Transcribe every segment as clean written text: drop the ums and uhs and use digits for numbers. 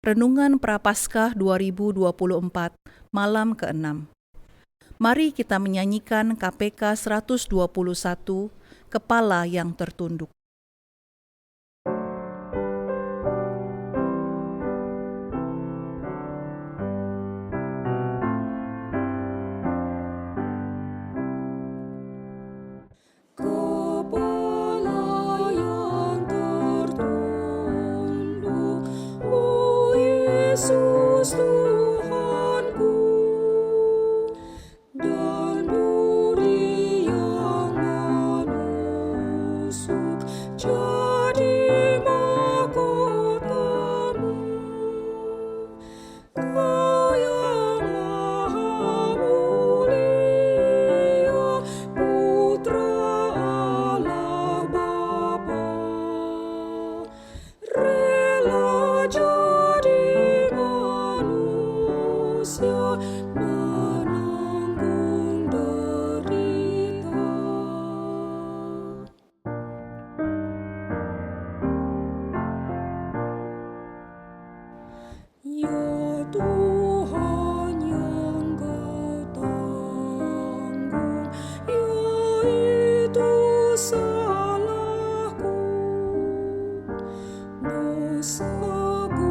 Renungan Prapaskah 2024, malam ke-6. Mari kita menyanyikan KPK 121, Kepala yang Tertunduk. Kepala yang tertunduk, oh Yesus Tuhanku, dan duri yang menusuk jadi mahkotamu. Kau yang maha mulia, Putra Allah Bapa, rela jadi manusia, menanggung derita. Ya Tuhan yang Kau tanggung, yaitu salahku, dosaku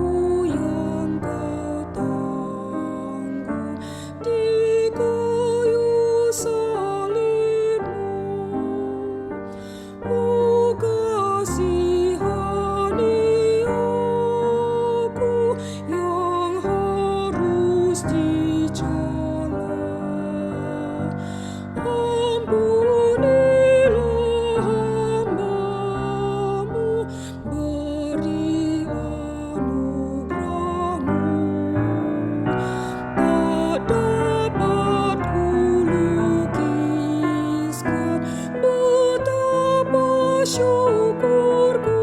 yang Kau tanggung di kayu salibmu. Oh kasihani aku yang harus dicela. Ampunilah hamba-Mu, beri anugerah-Mu. Tak dapat kulukiskan betapa syukurku,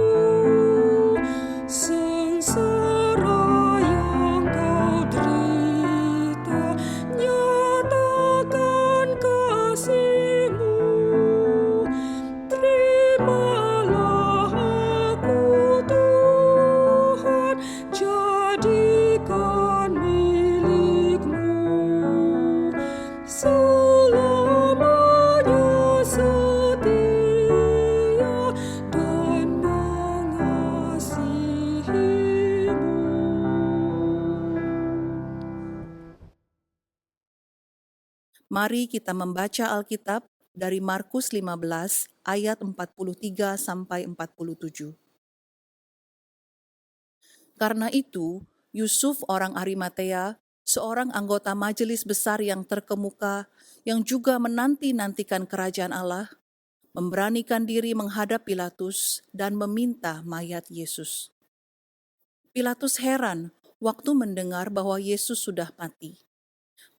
sengsara yang Kau derita, nyatakan kasih-Mu. Terimalah aku Tuhan, jadikan milik-Mu, selamanya setia dan mengasihi-Mu. Mari kita membaca Alkitab dari Markus 15 ayat 43 sampai 47. Karena itu, Yusuf orang Arimatea, seorang anggota majelis besar yang terkemuka, yang juga menanti-nantikan kerajaan Allah, memberanikan diri menghadap Pilatus dan meminta mayat Yesus. Pilatus heran waktu mendengar bahwa Yesus sudah mati.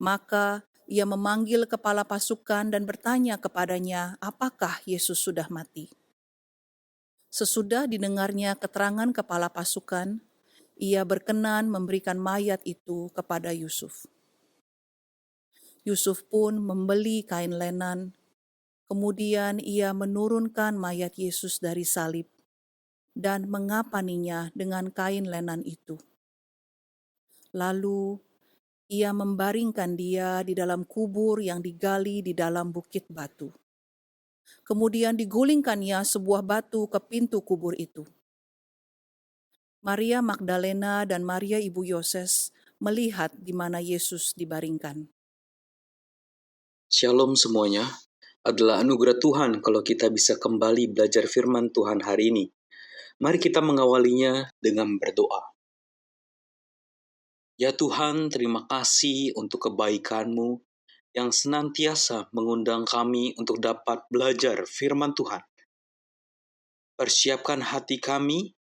Maka ia memanggil kepala pasukan dan bertanya kepadanya apakah Yesus sudah mati. Sesudah didengarnya keterangan kepala pasukan, ia berkenan memberikan mayat itu kepada Yusuf. Yusuf pun membeli kain lenan, kemudian ia menurunkan mayat Yesus dari salib dan mengapaninya dengan kain lenan itu. Lalu ia membaringkan dia di dalam kubur yang digali di dalam bukit batu. Kemudian digulingkannya sebuah batu ke pintu kubur itu. Maria Magdalena dan Maria ibu Yoses melihat di mana Yesus dibaringkan. Shalom semuanya, adalah anugerah Tuhan kalau kita bisa kembali belajar firman Tuhan hari ini. Mari kita mengawalinya dengan berdoa. Ya Tuhan, terima kasih untuk kebaikan-Mu yang senantiasa mengundang kami untuk dapat belajar firman Tuhan. Persiapkan hati kami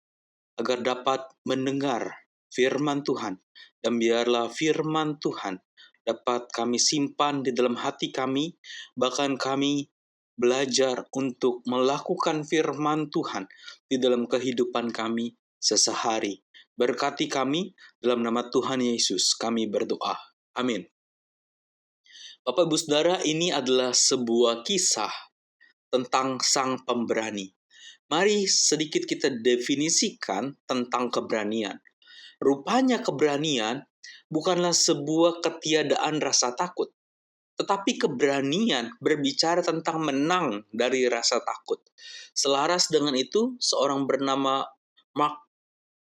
agar dapat mendengar firman Tuhan, dan biarlah firman Tuhan dapat kami simpan di dalam hati kami, bahkan kami belajar untuk melakukan firman Tuhan di dalam kehidupan kami sehari. Berkati kami, dalam nama Tuhan Yesus kami berdoa. Amin. Bapak Ibu Saudara, ini adalah sebuah kisah tentang sang pemberani. Mari sedikit kita definisikan tentang keberanian. Rupanya keberanian bukanlah sebuah ketiadaan rasa takut, tetapi keberanian berbicara tentang menang dari rasa takut. Selaras dengan itu, seorang bernama Mark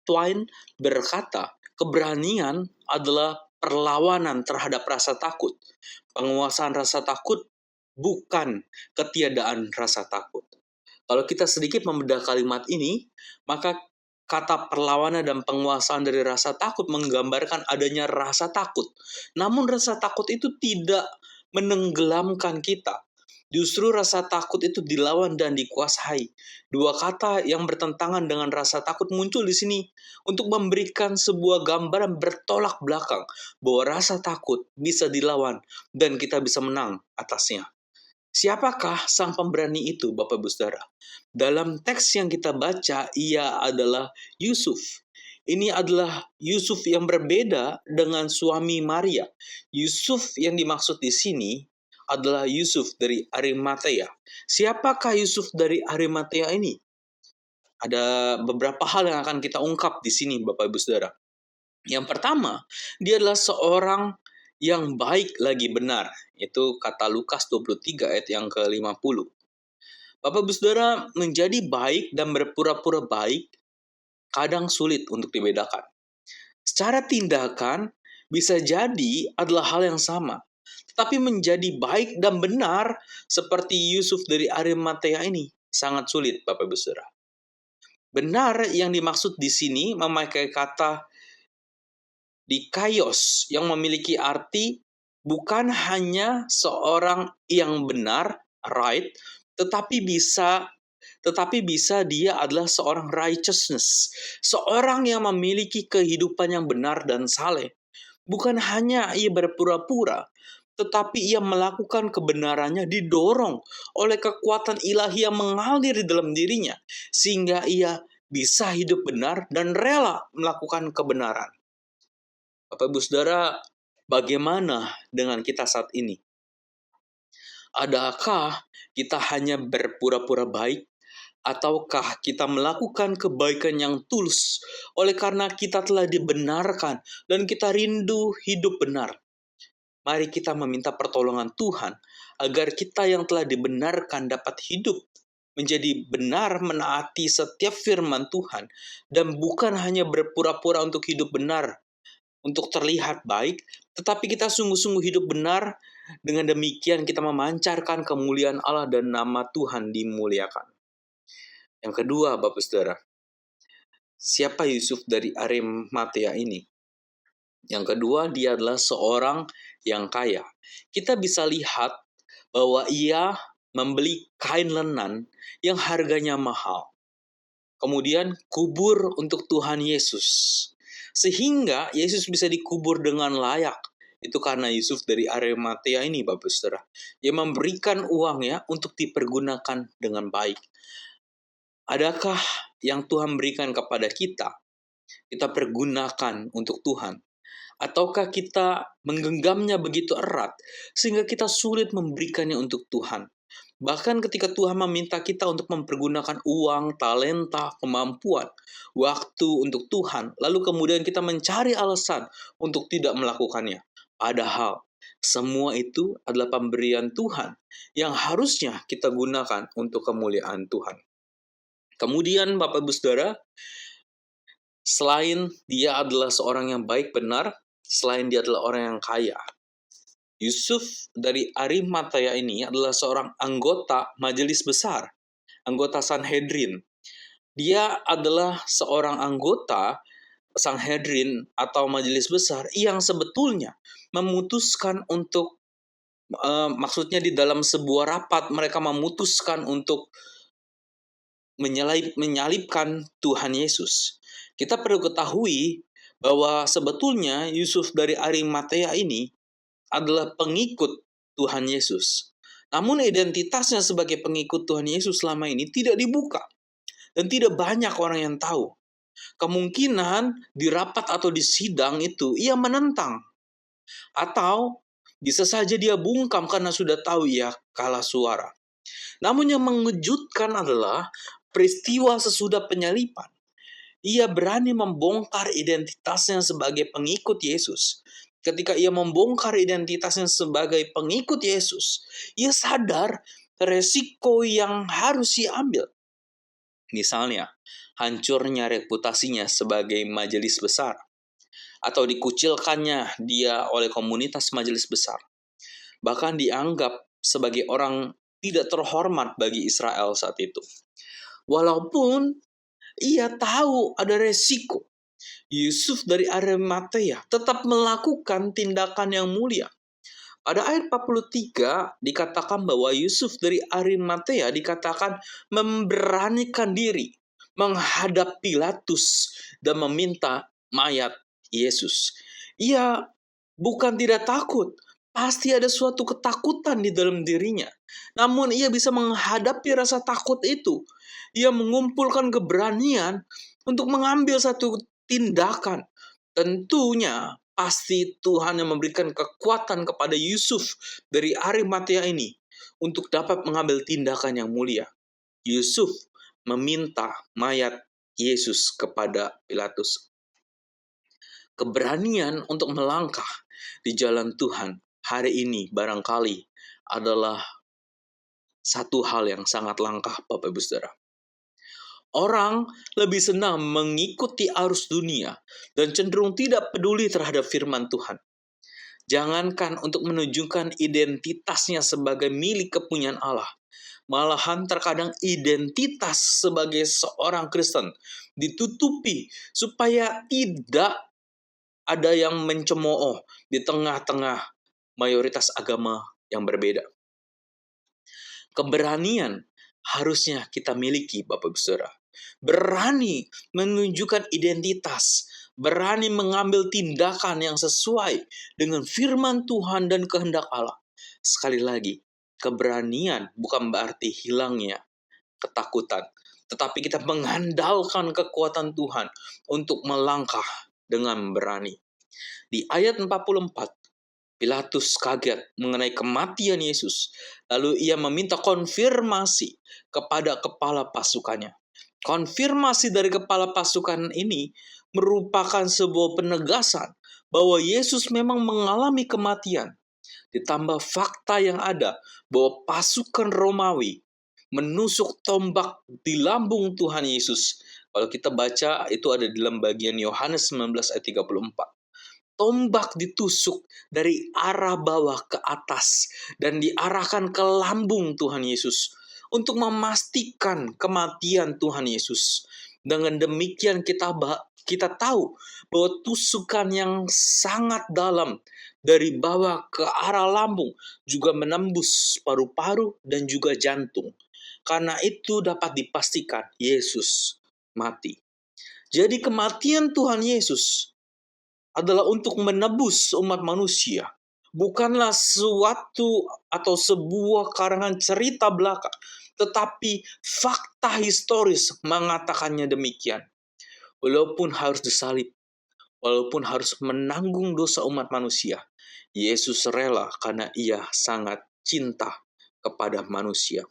Twain berkata, keberanian adalah perlawanan terhadap rasa takut. Penguasaan rasa takut bukan ketiadaan rasa takut. Kalau kita sedikit membedah kalimat ini, maka kata perlawanan dan penguasaan dari rasa takut menggambarkan adanya rasa takut. Namun rasa takut itu tidak menenggelamkan kita. Justru rasa takut itu dilawan dan dikuasai. Dua kata yang bertentangan dengan rasa takut muncul di sini untuk memberikan sebuah gambaran bertolak belakang bahwa rasa takut bisa dilawan dan kita bisa menang atasnya. Siapakah sang pemberani itu, Bapak Ibu Saudara? Dalam teks yang kita baca, ia adalah Yusuf. Ini adalah Yusuf yang berbeda dengan suami Maria. Yusuf yang dimaksud di sini adalah Yusuf dari Arimatea. Siapakah Yusuf dari Arimatea ini? Ada beberapa hal yang akan kita ungkap di sini, Bapak Ibu Saudara. Yang pertama, dia adalah seorang yang baik lagi benar. Itu kata Lukas 23 ayat yang ke-50. Bapak Ibu Saudara, menjadi baik dan berpura-pura baik kadang sulit untuk dibedakan. Secara tindakan bisa jadi adalah hal yang sama. Tetapi menjadi baik dan benar seperti Yusuf dari Arimatea ini sangat sulit, Bapak Ibu Saudara. Benar yang dimaksud di sini memakai kata dikaios yang memiliki arti bukan hanya seorang yang benar, right, tetapi bisa dia adalah seorang righteousness, seorang yang memiliki kehidupan yang benar dan saleh. Bukan hanya ia berpura-pura, tetapi ia melakukan kebenarannya didorong oleh kekuatan ilahi yang mengalir di dalam dirinya, sehingga ia bisa hidup benar dan rela melakukan kebenaran. Bapak Ibu Saudara, bagaimana dengan kita saat ini? Adakah kita hanya berpura-pura baik? Ataukah kita melakukan kebaikan yang tulus oleh karena kita telah dibenarkan dan kita rindu hidup benar? Mari kita meminta pertolongan Tuhan agar kita yang telah dibenarkan dapat hidup menjadi benar menaati setiap firman Tuhan dan bukan hanya berpura-pura untuk hidup benar, untuk terlihat baik, tetapi kita sungguh-sungguh hidup benar. Dengan demikian kita memancarkan kemuliaan Allah dan nama Tuhan dimuliakan. Yang kedua, Bapak Saudara, siapa Yusuf dari Arimatea ini? Yang kedua, dia adalah seorang yang kaya. Kita bisa lihat bahwa ia membeli kain lenan yang harganya mahal. Kemudian kubur untuk Tuhan Yesus. Sehingga Yesus bisa dikubur dengan layak. Itu karena Yusuf dari Arimatea ini, Bapak Saudara. Dia memberikan uangnya untuk dipergunakan dengan baik. Adakah yang Tuhan berikan kepada kita pergunakan untuk Tuhan? Ataukah kita menggenggamnya begitu erat sehingga kita sulit memberikannya untuk Tuhan? Bahkan ketika Tuhan meminta kita untuk mempergunakan uang, talenta, kemampuan, waktu untuk Tuhan, lalu kemudian kita mencari alasan untuk tidak melakukannya. Padahal semua itu adalah pemberian Tuhan yang harusnya kita gunakan untuk kemuliaan Tuhan. Kemudian Bapak Ibu Saudara, selain dia adalah seorang yang baik benar, selain dia adalah orang yang kaya, Yusuf dari Arimatea ini adalah seorang anggota majelis besar, anggota Sanhedrin. Dia adalah seorang anggota Sanhedrin atau majelis besar yang sebetulnya memutuskan untuk, maksudnya di dalam sebuah rapat mereka memutuskan untuk menyalibkan Tuhan Yesus. Kita perlu ketahui bahwa sebetulnya Yusuf dari Arimatea ini adalah pengikut Tuhan Yesus. Namun identitasnya sebagai pengikut Tuhan Yesus selama ini tidak dibuka. Dan tidak banyak orang yang tahu. Kemungkinan di rapat atau di sidang itu ia menentang. Atau bisa saja dia bungkam karena sudah tahu ia kalah suara. Namun yang mengejutkan adalah peristiwa sesudah penyaliban. ia berani membongkar identitasnya sebagai pengikut Yesus. Ketika ia membongkar identitasnya sebagai pengikut Yesus, ia sadar resiko yang harus ia ambil. Misalnya, hancurnya reputasinya sebagai majelis besar, atau dikucilkannya dia oleh komunitas majelis besar. Bahkan dianggap sebagai orang tidak terhormat bagi Israel saat itu. Walaupun ia tahu ada resiko, Yusuf dari Arimatea tetap melakukan tindakan yang mulia. Pada ayat 43 dikatakan bahwa Yusuf dari Arimatea dikatakan memberanikan diri menghadap Pilatus dan meminta mayat Yesus. Ia bukan tidak takut, pasti ada suatu ketakutan di dalam dirinya. Namun ia bisa menghadapi rasa takut itu. Ia mengumpulkan keberanian untuk mengambil satu tindakan. Tentunya pasti Tuhan yang memberikan kekuatan kepada Yusuf dari Arimatea ini untuk dapat mengambil tindakan yang mulia. Yusuf meminta mayat Yesus kepada Pilatus. Keberanian untuk melangkah di jalan Tuhan hari ini barangkali adalah satu hal yang sangat langka, Bapak Ibu Saudara. Orang lebih senang mengikuti arus dunia dan cenderung tidak peduli terhadap firman Tuhan. Jangankan untuk menunjukkan identitasnya sebagai milik kepunyaan Allah. Malahan terkadang identitas sebagai seorang Kristen ditutupi supaya tidak ada yang mencemooh di tengah-tengah mayoritas agama yang berbeda. Keberanian harusnya kita miliki, Bapak Ibu Saudara. Berani menunjukkan identitas, berani mengambil tindakan yang sesuai dengan firman Tuhan dan kehendak Allah. Sekali lagi, keberanian bukan berarti hilangnya ketakutan, tetapi kita mengandalkan kekuatan Tuhan untuk melangkah dengan berani. Di ayat 44, Pilatus kaget mengenai kematian Yesus. Lalu ia meminta konfirmasi kepada kepala pasukannya. Konfirmasi dari kepala pasukan ini merupakan sebuah penegasan bahwa Yesus memang mengalami kematian. Ditambah fakta yang ada bahwa pasukan Romawi menusuk tombak di lambung Tuhan Yesus. Kalau kita baca, itu ada di dalam bagian Yohanes 19 ayat 34. Tombak ditusuk dari arah bawah ke atas dan diarahkan ke lambung Tuhan Yesus untuk memastikan kematian Tuhan Yesus. Dengan demikian kita tahu bahwa tusukan yang sangat dalam dari bawah ke arah lambung juga menembus paru-paru dan juga jantung. Karena itu dapat dipastikan Yesus mati. Jadi kematian Tuhan Yesus adalah untuk menebus umat manusia. Bukanlah suatu atau sebuah karangan cerita belaka, tetapi fakta historis mengatakannya demikian. Walaupun harus disalib, walaupun harus menanggung dosa umat manusia, Yesus rela karena ia sangat cinta kepada manusia.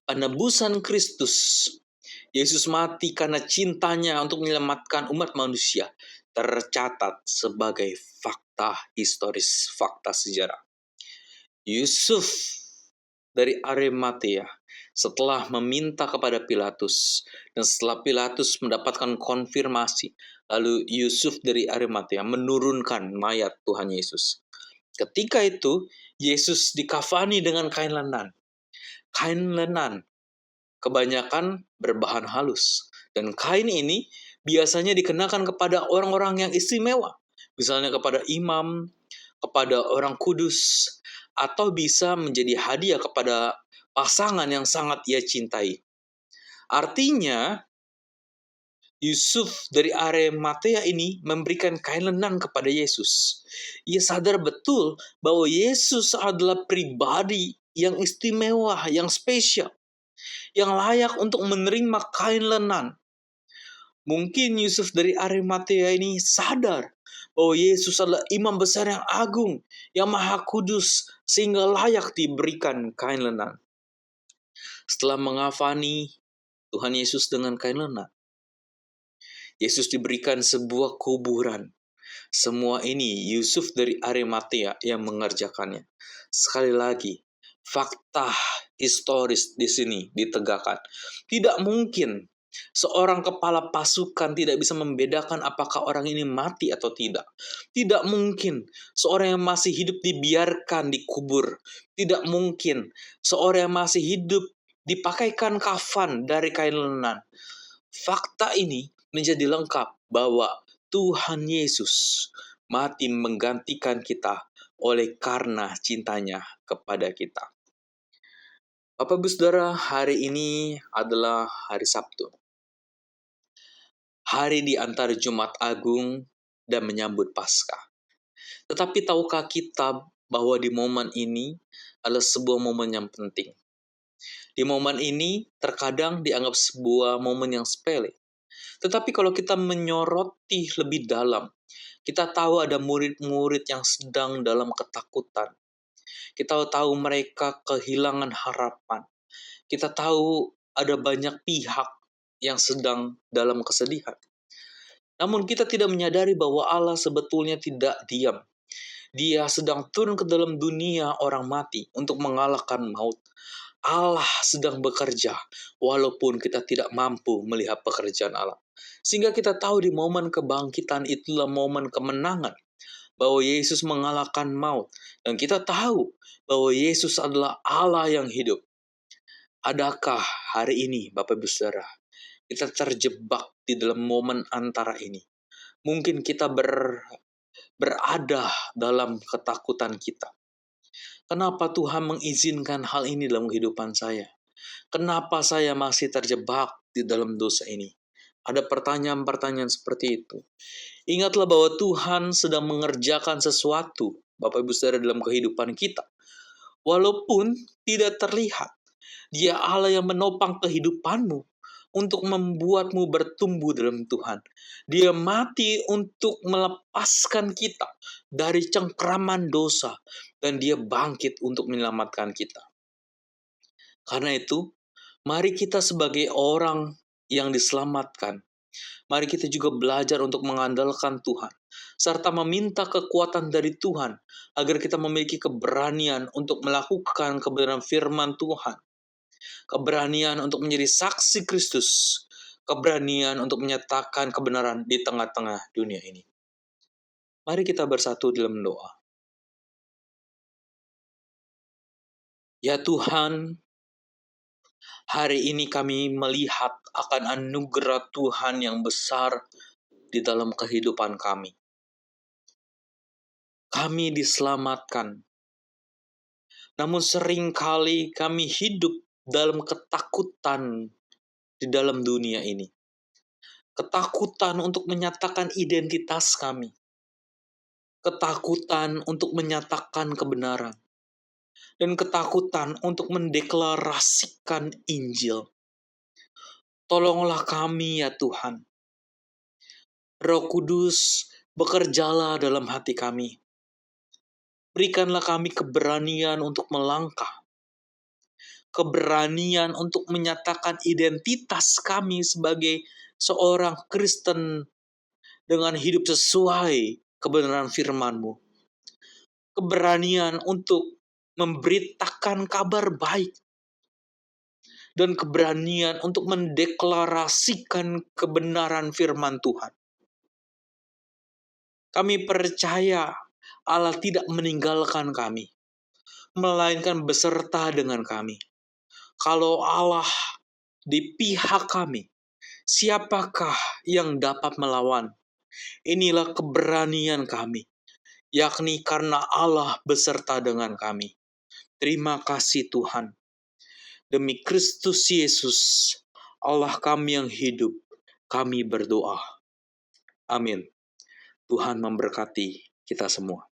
Penebusan Kristus, Yesus mati karena cintanya untuk menyelamatkan umat manusia, tercatat sebagai fakta historis, fakta sejarah. Yusuf dari Arimatea setelah meminta kepada Pilatus, dan setelah Pilatus mendapatkan konfirmasi, lalu Yusuf dari Arimatea menurunkan mayat Tuhan Yesus. Ketika itu, Yesus dikafani dengan kain lenan. Kain lenan kebanyakan berbahan halus, dan kain ini biasanya dikenakan kepada orang-orang yang istimewa, misalnya kepada imam, kepada orang kudus, atau bisa menjadi hadiah kepada pasangan yang sangat ia cintai. Artinya, Yusuf dari Arimatea ini memberikan kain lenan kepada Yesus. Ia sadar betul bahwa Yesus adalah pribadi yang istimewa, yang spesial, yang layak untuk menerima kain lenan. Mungkin Yusuf dari Arimatea ini sadar bahwa Yesus adalah imam besar yang agung, yang maha kudus, sehingga layak diberikan kain lenan. Setelah mengafani Tuhan Yesus dengan kain lenan, Yesus diberikan sebuah kuburan. Semua ini Yusuf dari Arimatea yang mengerjakannya. Sekali lagi, fakta historis di sini ditegakkan. Tidak mungkin seorang kepala pasukan tidak bisa membedakan apakah orang ini mati atau tidak. Tidak mungkin seorang yang masih hidup dibiarkan dikubur. Tidak mungkin seorang yang masih hidup dipakaikan kafan dari kain lenan. Fakta ini menjadi lengkap bahwa Tuhan Yesus mati menggantikan kita oleh karena cintanya kepada kita. Bapak Ibu Saudara, hari ini adalah hari Sabtu. Hari di antara Jumat Agung dan menyambut Paskah. Tetapi tahukah kita bahwa di momen ini adalah sebuah momen yang penting. Di momen ini terkadang dianggap sebuah momen yang sepele. Tetapi kalau kita menyoroti lebih dalam, kita tahu ada murid-murid yang sedang dalam ketakutan. Kita tahu mereka kehilangan harapan. Kita tahu ada banyak pihak yang sedang dalam kesedihan. Namun kita tidak menyadari bahwa Allah sebetulnya tidak diam. Dia sedang turun ke dalam dunia orang mati untuk mengalahkan maut. Allah sedang bekerja walaupun kita tidak mampu melihat pekerjaan Allah. Sehingga kita tahu di momen kebangkitan itulah momen kemenangan. Bahwa Yesus mengalahkan maut. Dan kita tahu bahwa Yesus adalah Allah yang hidup. Adakah hari ini, Bapak Ibu Saudara, kita terjebak di dalam momen antara ini? Mungkin kita berada dalam ketakutan kita. Kenapa Tuhan mengizinkan hal ini dalam kehidupan saya? Kenapa saya masih terjebak di dalam dosa ini? Ada pertanyaan-pertanyaan seperti itu. Ingatlah bahwa Tuhan sedang mengerjakan sesuatu, Bapak Ibu Saudara, dalam kehidupan kita. Walaupun tidak terlihat, Dia Allah yang menopang kehidupanmu untuk membuatmu bertumbuh dalam Tuhan. Dia mati untuk melepaskan kita dari cengkraman dosa, dan Dia bangkit untuk menyelamatkan kita. Karena itu, mari kita sebagai orang yang diselamatkan, mari kita juga belajar untuk mengandalkan Tuhan, serta meminta kekuatan dari Tuhan, agar kita memiliki keberanian untuk melakukan kebenaran firman Tuhan, keberanian untuk menjadi saksi Kristus, keberanian untuk menyatakan kebenaran di tengah-tengah dunia ini. Mari kita bersatu dalam doa. Ya Tuhan, hari ini kami melihat akan anugerah Tuhan yang besar di dalam kehidupan kami. Kami diselamatkan. Namun seringkali kami hidup dalam ketakutan di dalam dunia ini. Ketakutan untuk menyatakan identitas kami. Ketakutan untuk menyatakan kebenaran. Dan ketakutan untuk mendeklarasikan Injil. Tolonglah kami ya Tuhan. Roh Kudus, bekerjalah dalam hati kami. Berikanlah kami keberanian untuk melangkah. Keberanian untuk menyatakan identitas kami sebagai seorang Kristen dengan hidup sesuai kebenaran firman-Mu. Keberanian untuk memberitakan kabar baik. Dan keberanian untuk mendeklarasikan kebenaran firman Tuhan. Kami percaya Allah tidak meninggalkan kami, melainkan beserta dengan kami. Kalau Allah di pihak kami, siapakah yang dapat melawan? Inilah keberanian kami, yakni karena Allah beserta dengan kami. Terima kasih Tuhan. Demi Kristus Yesus, Allah kami yang hidup, kami berdoa. Amin. Tuhan memberkati kita semua.